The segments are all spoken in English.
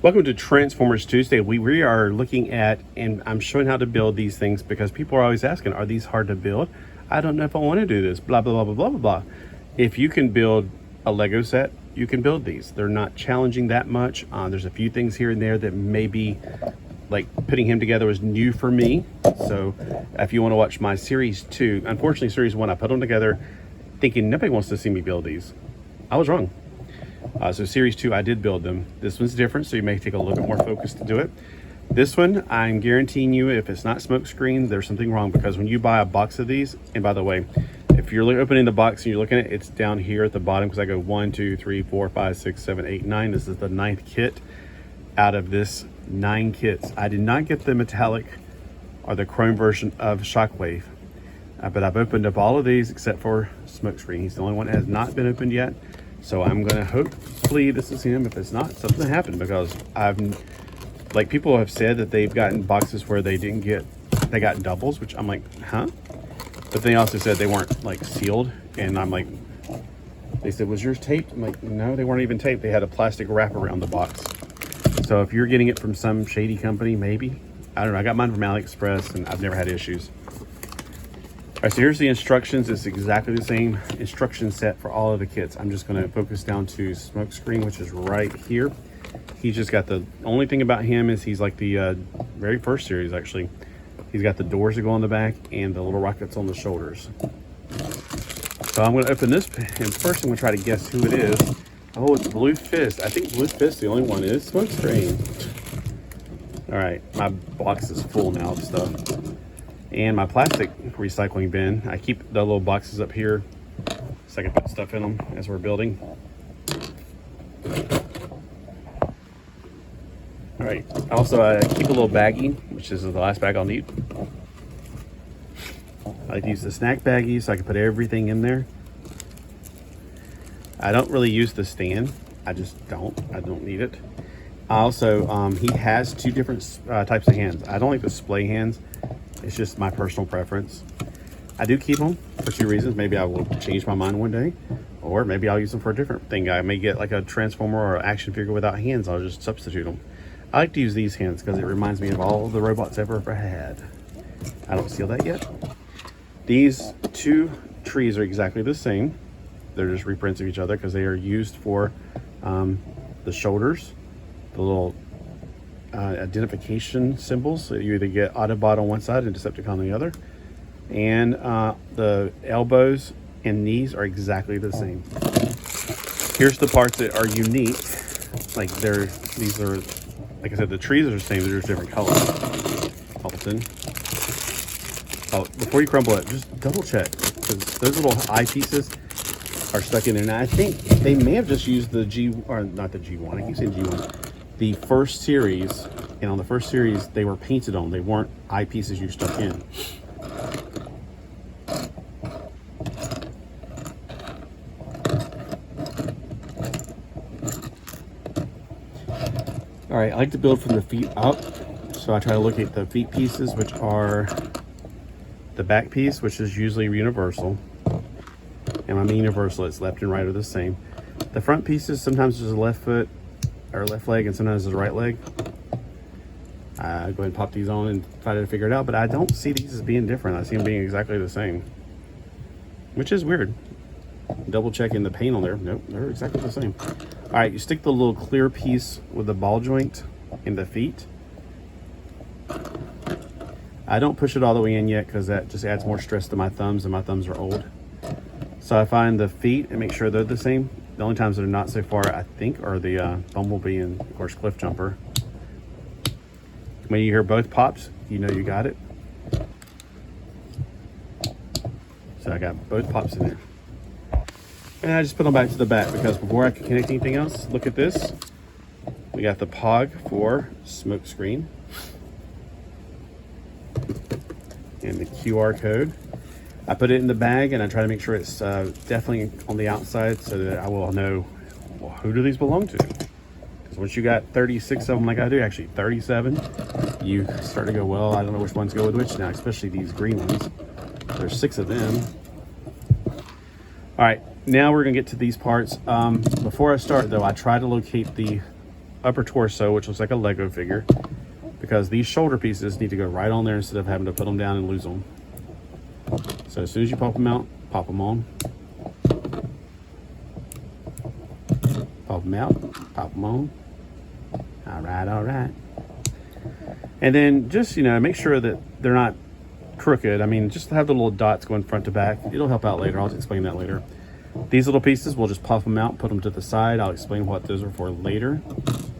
Welcome to Transformers Tuesday. We are looking at, and I'm showing how to build these things because people are always asking, are these hard to build? I don't know if I want to do this, blah, blah, blah, blah, blah, blah, blah. If you can build a Lego set, you can build these. They're not challenging that much. There's a few things here and there that maybe, like putting him together was new for me. So if you want to watch my series 2, unfortunately series 1, I put them together thinking nobody wants to see me build these. I was wrong. So series 2, I did build them. This one's different, so you may take a little bit more focus to do it. This one, I'm guaranteeing you, if it's not Smokescreen, there's something wrong, because when you buy a box of these, and by the way, if you're opening the box and you're looking at it, it's down here at the bottom, because I go 1, 2, 3, 4, 5, 6, 7, 8, 9. This is the 9th kit out of this 9 kits. I did not get the metallic or the chrome version of Shockwave, but I've opened up all of these except for Smokescreen. He's the only one that has not been opened yet. So I'm gonna hopefully this is him. If it's not, something happened, because like people have said that they've gotten boxes where they got doubles, which I'm like, huh? But they also said they weren't like sealed, and I'm like, they said, was yours taped? I'm like, no, they weren't even taped. They had a plastic wrap around the box. So if you're getting it from some shady company, maybe, I don't know. I got mine from AliExpress and I've never had issues. All right, so here's the instructions. It's exactly the same instruction set for all of the kits. I'm just gonna focus down to Smokescreen, which is right here. He's just got the only thing about him is he's like the very first series, actually. He's got the doors that go on the back and the little rockets on the shoulders. So I'm gonna open this, and first I'm gonna try to guess who it is. Oh, it's Blue Fist. I think Blue Fist, the only one is Smokescreen. All right, my box is full now of stuff. And my plastic recycling bin, I keep the little boxes up here so I can put stuff in them as we're building. All right, also I keep a little baggie, which is the last bag I'll need. I like to use the snack baggie so I can put everything in there. I don't really use the stand. I don't need it. Also, he has 2 different types of hands. I don't like the display hands. It's just my personal preference. I do keep them for 2 reasons. Maybe I will change my mind one day, or maybe I'll use them for a different thing. I may get like a transformer or an action figure without hands. I'll just substitute them. I like to use these hands because it reminds me of all the robots I've ever had. I don't seal that yet. These 2 trees are exactly the same. They're just reprints of each other because they are used for the shoulders, the little identification symbols. So you either get Autobot on one side and Decepticon on the other. And the elbows and knees are exactly the same. Here's the parts that are unique. Like these are, like I said, the trees are the same, they're just different colors. Alton. Oh, before you crumble it, just double check, because those little eyepieces are stuck in there. Now I think they may have just used the not the G1, I keep saying G1. The first series, and on the first series they were painted on. They weren't eyepieces you stuck in. All right, I like to build from the feet up. So I try to look at the feet pieces, which are the back piece, which is usually universal. And I mean universal, it's left and right are the same. The front pieces, sometimes there's a left foot or left leg, and sometimes there's a right leg. Go ahead and pop these on and try to figure it out, but I don't see these as being different. I see them being exactly the same, which is weird. Double checking the paint on there. Nope, they're exactly the same. All right, you stick the little clear piece with the ball joint in the feet. I don't push it all the way in yet because that just adds more stress to my thumbs, and my thumbs are old. So I find the feet and make sure they're the same. The only times they're not so far, I think, are the Bumblebee and, of course, Cliff Jumper. When you hear both pops, you know you got it. So I got both pops in there. And I just put them back to the back because before I can connect anything else, look at this. We got the POG for Smokescreen. And the QR code. I put it in the bag and I try to make sure it's definitely on the outside so that I will know, well, who do these belong to? Because once you got 36 of them like I do, actually 37, you start to go, well, I don't know which ones go with which now, especially these green ones. There's 6 of them. All right, now we're gonna get to these parts. Before I start though, I try to locate the upper torso, which looks like a Lego figure, because these shoulder pieces need to go right on there instead of having to put them down and lose them. So as soon as you pop them out, pop them on. Pop them out, pop them on. All right. And then just, make sure that they're not crooked. I mean, just have the little dots going front to back. It'll help out later. I'll explain that later. These little pieces, we'll just pop them out, put them to the side. I'll explain what those are for later.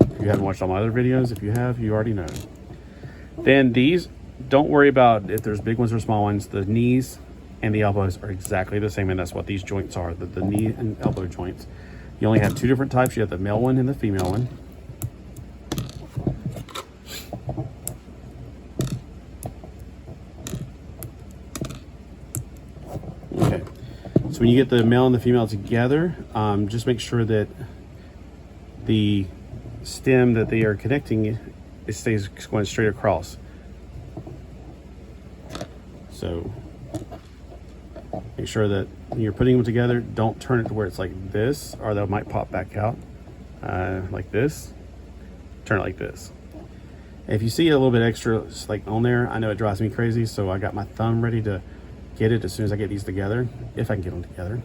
If you haven't watched all my other videos, if you have, you already know. Then these, don't worry about if there's big ones or small ones. The knees and the elbows are exactly the same, and that's what these joints are, the knee and elbow joints. You only have two different types. You have the male one and the female one. Okay, so when you get the male and the female together, just make sure that the stem that they are connecting, it stays going straight across. So make sure that when you're putting them together, don't turn it to where it's like this, or they might pop back out like this. Turn it like this. If you see a little bit extra like on there, I know it drives me crazy, so I got my thumb ready to get it as soon as I get these together, if I can get them together.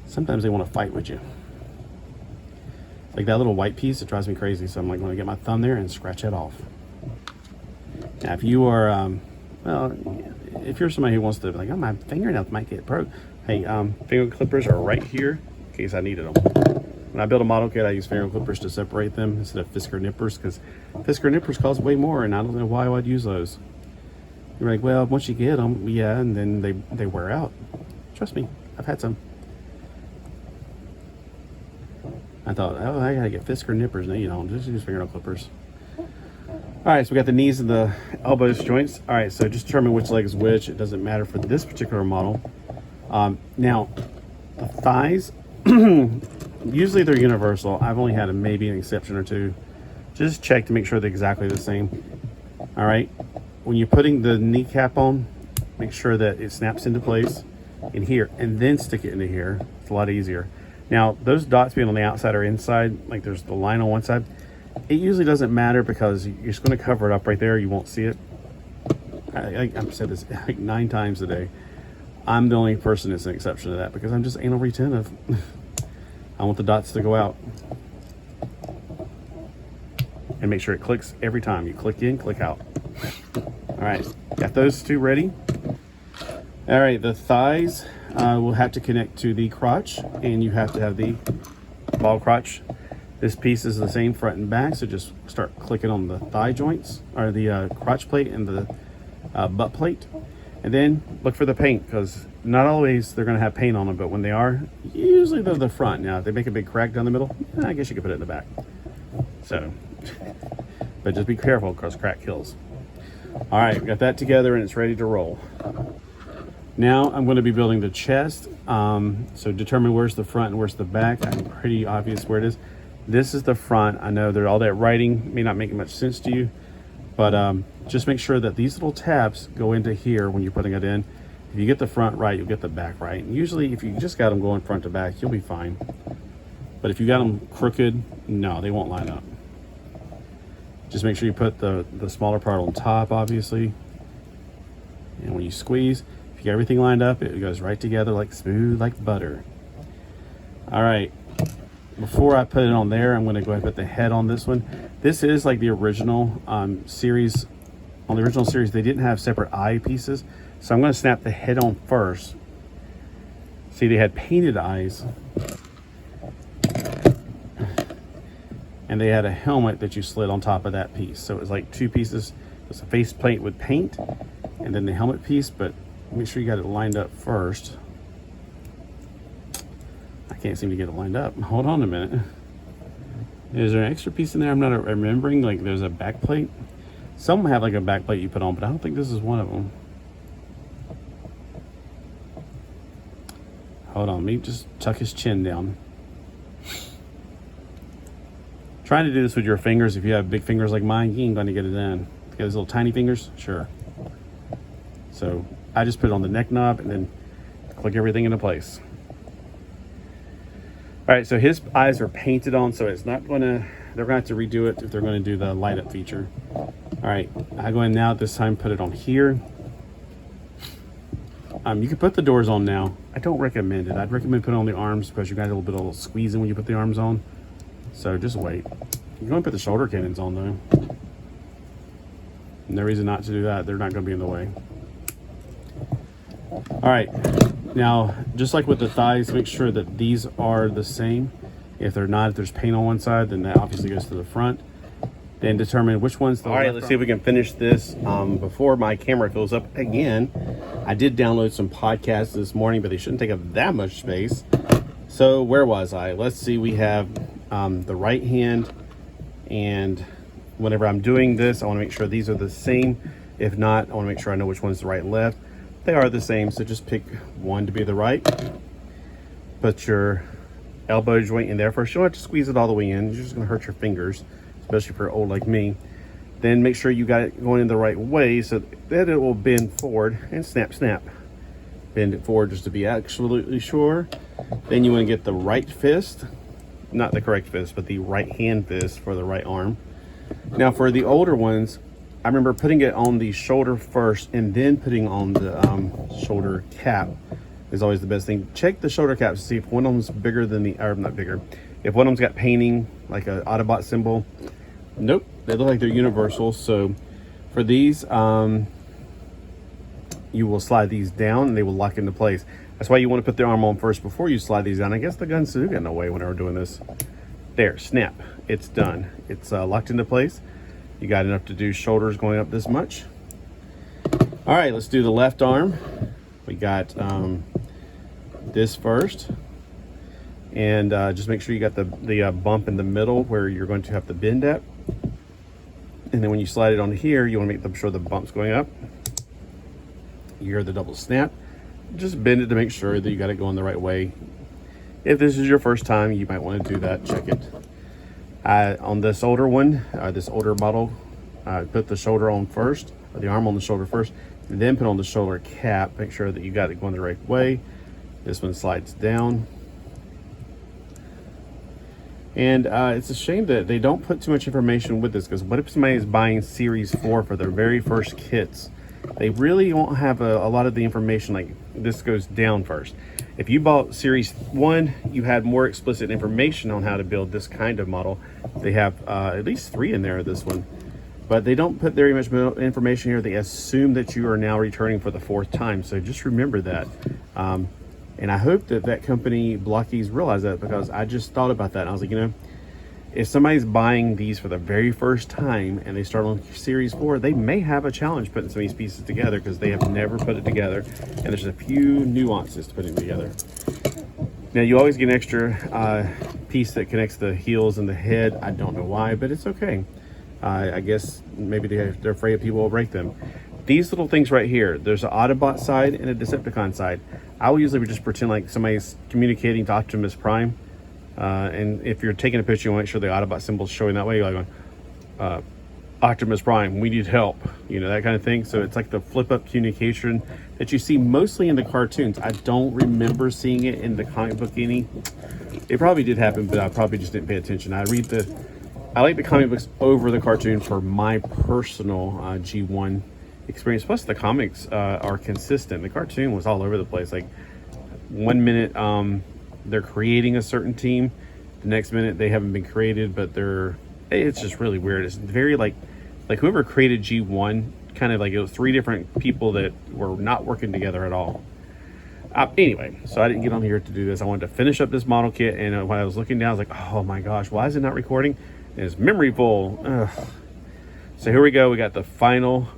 Sometimes they want to fight with you. Like that little white piece, it drives me crazy, so I'm like going to get my thumb there and scratch it off. Now if you are if you're somebody who wants to, like, oh, my fingernails might get broke. Hey, finger clippers are right here in case I needed them. When I build a model kit, I use finger clippers to separate them instead of Fisker nippers, because Fisker nippers cost way more, and I don't know why I would use those. You're like, well, once you get them, yeah, and then they wear out. Trust me, I've had some. I thought, oh, I gotta get Fisker nippers. No, you don't. Just use fingernail clippers. All right, so we got the knees and the elbows joints. All right, so just determine which leg is which. It doesn't matter for this particular model. Now, the thighs, usually they're universal. I've only had maybe an exception or two. Just check to make sure they're exactly the same. All right, when you're putting the kneecap on, make sure that it snaps into place in here, and then stick it into here. It's a lot easier. Now, those dots being on the outside or inside, like there's the line on one side, it usually doesn't matter because you're just going to cover it up right there. You won't see it. I've said this like 9 times a day. I'm the only person that's an exception to that because I'm just anal retentive. I want the dots to go out. And make sure it clicks every time. You click in, click out. All right, got those two ready. All right, the thighs will have to connect to the crotch, and you have to have the ball crotch. This piece is the same front and back, so just start clicking on the thigh joints, or the crotch plate and the butt plate. And then look for the paint, because not always they're going to have paint on them, but when they are, usually they're the front. Now, if they make a big crack down the middle, I guess you could put it in the back. So, but just be careful, because crack kills. All right, we got that together, and it's ready to roll. Now I'm going to be building the chest. So determine where's the front and where's the back. I'm pretty obvious where it is. This is the front. I know all that writing may not make much sense to you, but just make sure that these little tabs go into here when you're putting it in. If you get the front right, you'll get the back right. And usually if you just got them going front to back, you'll be fine. But if you got them crooked, no, they won't line up. Just make sure you put the smaller part on top, obviously. And when you squeeze, if you get everything lined up, it goes right together like smooth like butter. All right. Before I put it on there, I'm going to go ahead and put the head on this one. This is like the original series. On the original series, they didn't have separate eye pieces. So I'm going to snap the head on first. See, they had painted eyes. And they had a helmet that you slid on top of that piece. So it was like 2 pieces. It's a face plate with paint, and then the helmet piece, but make sure you got it lined up first. I can't seem to get it lined up. Hold on a minute. Is there an extra piece in there I'm not remembering? Like there's a back plate. Some have like a back plate you put on, but I don't think this is one of them. Hold on, let me just tuck his chin down. Trying to do this with your fingers. If you have big fingers like mine, you ain't going to get it in. You got these little tiny fingers? Sure. So I just put it on the neck knob and then click everything into place. All right, so his eyes are painted on, so it's not going to They're going to have to redo it if they're going to do the light up feature. All right, I go in now this time, put it on here. You can put the doors on now. I don't recommend it. I'd recommend putting on the arms because you got a little bit of squeezing when you put the arms on. So just wait. You're going to put the shoulder cannons on though. No reason not to do that. They're not going to be in the way. All right, now just like with the thighs, make sure that these are the same. If they're not, if there's paint on one side, then that obviously goes to the front. Then determine which one's the. All right, let's see if we can finish this before my camera fills up again. I did download some podcasts this morning, but they shouldn't take up that much space. So where was I? Let's see. We have the right hand, and whenever I'm doing this, I want to make sure these are the same. If not, I want to make sure I know which one's the right and left. They are the same, so just pick one to be the right. Put your elbow joint in there first. You don't have to squeeze it all the way in. You're just going to hurt your fingers, especially if you're old like me. Then make sure you got it going in the right way so that it will bend forward and snap, snap. Bend it forward just to be absolutely sure. Then you want to get the right fist, not the correct fist, but the right hand fist for the right arm. Now for the older ones, I remember putting it on the shoulder first and then putting on the shoulder cap is always the best thing. Check the shoulder caps to see if one of them's bigger than the, or not bigger, if one of them's got painting like a Autobot symbol. Nope, they look like they're universal. So for these, you will slide these down and they will lock into place. That's why you want to put the arm on first before you slide these down. I guess the guns do get in the way when we're doing this. There, snap, it's done. It's locked into place. You got enough to do shoulders going up this much. All right, let's do the left arm. We got this first. And just make sure you got the bump in the middle where you're going to have to bend at. And then when you slide it on here, you want to make sure the bump's going up. You hear the double snap. Just bend it to make sure that you got it going the right way. If this is your first time, you might want to do that. Check it. On this older one, this older model, put the shoulder on first, or the arm on the shoulder first, and then put on the shoulder cap. Make sure that you got it going the right way. This one slides down. And it's a shame that they don't put too much information with this, because what if somebody is buying Series 4 for their very first kits? They really won't have a lot of the information, like this goes down first. If you bought Series 1, you had more explicit information on how to build this kind of model. They have at least 3 in there, this one. But they don't put very much information here. They assume that you are now returning for the 4th time. So just remember that. And I hope that that company, Blokees, realized that, because I just thought about that. And I was like, you know, if somebody's buying these for the very first time and they start on Series 4, they may have a challenge putting some of these pieces together because they have never put it together. And there's a few nuances to putting it together. Now, you always get an extra piece that connects the heels and the head. I don't know why, but it's okay. I guess maybe they're afraid people will break them. These little things right here, there's an Autobot side and a Decepticon side. I will usually just pretend like somebody's communicating to Optimus Prime. And if you're taking a picture, you want to make sure the Autobot symbol's showing that way. You're like going, Optimus Prime, we need help. You know, that kind of thing. So it's like the flip-up communication that you see mostly in the cartoons. I don't remember seeing it in the comic book any. It probably did happen, but I probably just didn't pay attention. I like the comic books over the cartoon for my personal G1 experience. Plus the comics are consistent. The cartoon was all over the place. Like 1 minute they're creating a certain team, the next minute they haven't been created, but it's just really weird. It's very like whoever created G1, kind of like it was 3 different people that were not working together at all. Anyway, so I didn't get on here to do this. I wanted to finish up this model kit, and when I was looking down, I was like, oh my gosh, why is it not recording? And it's memory full. Ugh. So here we go. We got the final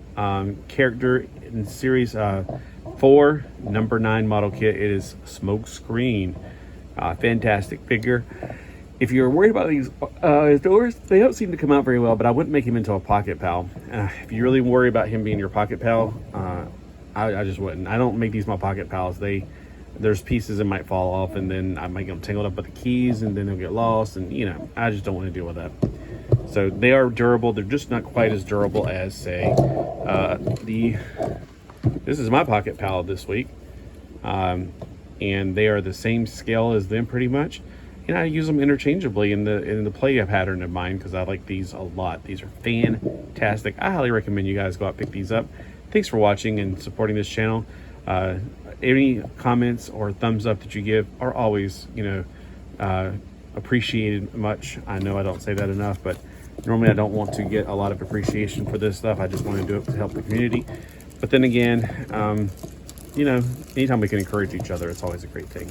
character in Series 4, number 9 model kit. It is Smokescreen. Fantastic figure. If you're worried about these doors, they don't seem to come out very well, but I wouldn't make him into a pocket pal. If you really worry about him being your pocket pal, I just wouldn't. I don't make these my pocket pals. There's pieces that might fall off, and then I might get them tangled up with the keys, and then they'll get lost, and you know, I just don't want to deal with that. So they are durable. They're just not quite as durable as, say, this is my pocket pal this week. And they are the same scale as them pretty much. I use them interchangeably in the play pattern of mine because I like these a lot. These are fantastic. I highly recommend you guys go out and pick these up. Thanks for watching and supporting this channel. Any comments or thumbs up that you give are always, appreciated much. I know I don't say that enough, but normally I don't want to get a lot of appreciation for this stuff. I just want to do it to help the community. But then again, anytime we can encourage each other, it's always a great thing.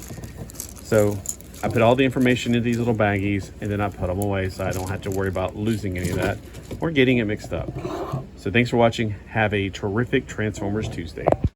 So I put all the information in these little baggies and then I put them away so I don't have to worry about losing any of that or getting it mixed up. So thanks for watching. Have a terrific Transformers Tuesday.